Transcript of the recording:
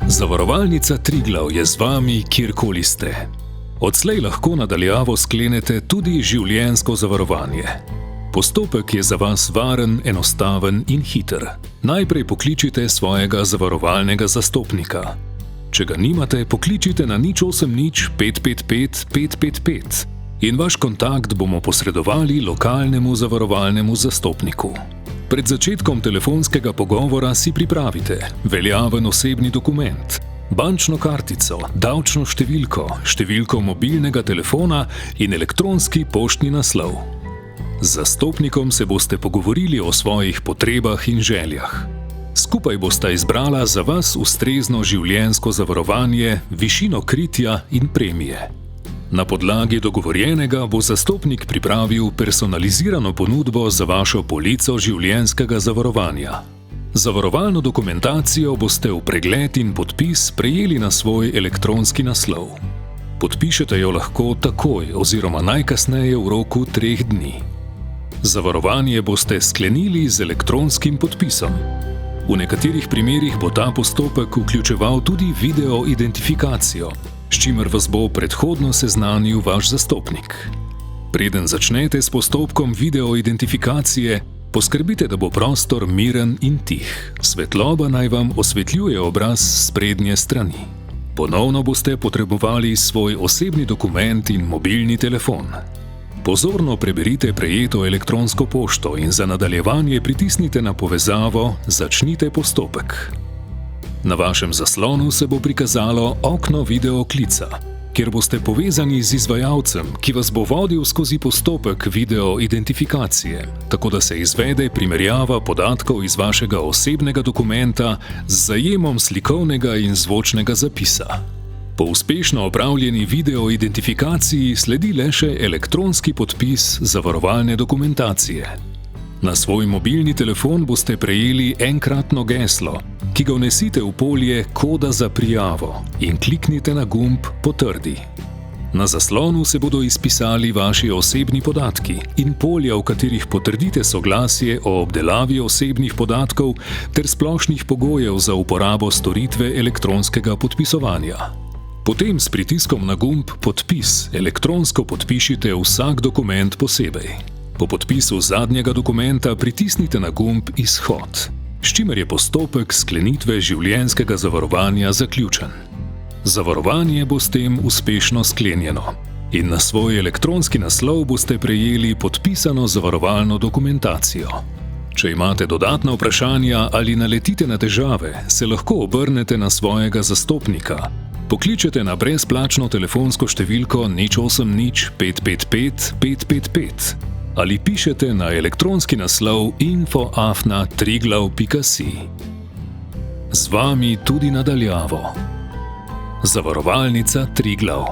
Zavarovalnica Triglav je z vami, kjerkoli ste. Odslej lahko nadaljavo sklenete tudi življenjsko zavarovanje. Postopek je za vas varen, enostaven in hiter. Najprej pokličite svojega zavarovalnega zastopnika. Če ga nimate, pokličite na 080 555 555 in vaš kontakt bomo posredovali lokalnemu zavarovalnemu zastopniku. Pred začetkom telefonskega pogovora si pripravite veljaven osebni dokument, bančno kartico, davčno številko, številko mobilnega telefona in elektronski poštni naslov. Z zastopnikom se boste pogovorili o svojih potrebah in željah. Skupaj bosta izbrala za vas ustrezno življenjsko zavarovanje, višino kritja in premije. Na podlagi dogovorjenega bo zastopnik pripravil personalizirano ponudbo za vašo polico življenjskega zavarovanja. Zavarovalno dokumentacijo boste v pregled in podpis prejeli na svoj elektronski naslov. Podpišete jo lahko takoj oziroma najkasneje v roku 3 dni. Zavarovanje boste sklenili z elektronskim podpisom. V nekaterih primerih bo ta postopek vključeval tudi video identifikacijo, s čimer vas bo predhodno seznanil vaš zastopnik. Preden začnete s postopkom video identifikacije, poskrbite, da bo prostor miren in tih. Svetloba naj vam osvetljuje obraz s sprednje strani. Ponovno boste potrebovali svoj osebni dokument in mobilni telefon. Pozorno preberite prejeto elektronsko pošto in za nadaljevanje pritisnite na povezavo Začnite postopek. Na vašem zaslonu se bo prikazalo okno videoklica, kjer boste povezani z izvajalcem, ki vas bo vodil skozi postopek video identifikacije, tako da se izvede primerjava podatkov iz vašega osebnega dokumenta z zajemom slikovnega in zvočnega zapisa. Po uspešno opravljeni video identifikaciji sledi le še elektronski podpis zavarovalne dokumentacije. Na svoj mobilni telefon boste prejeli enkratno geslo, ki ga vnesite v polje koda za prijavo in kliknite na gumb Potrdi. Na zaslonu se bodo izpisali vaši osebni podatki in polja, v katerih potrdite soglasje o obdelavi osebnih podatkov ter splošnih pogojev za uporabo storitve elektronskega podpisovanja. Potem s pritiskom na gumb Podpis elektronsko podpišite vsak dokument posebej. Po podpisu zadnjega dokumenta pritisnite na gumb Izhod, s čimer je postopek sklenitve življenjskega zavarovanja zaključen. Zavarovanje bo s tem uspešno sklenjeno in na svoj elektronski naslov boste prejeli podpisano zavarovalno dokumentacijo. Če imate dodatna vprašanja ali naletite na težave, se lahko obrnete na svojega zastopnika. Pokličete na brezplačno telefonsko številko 080 555 555 ali pišete na elektronski naslov info@triglav.si. Z vami tudi nadaljavo. Zavarovalnica Triglav.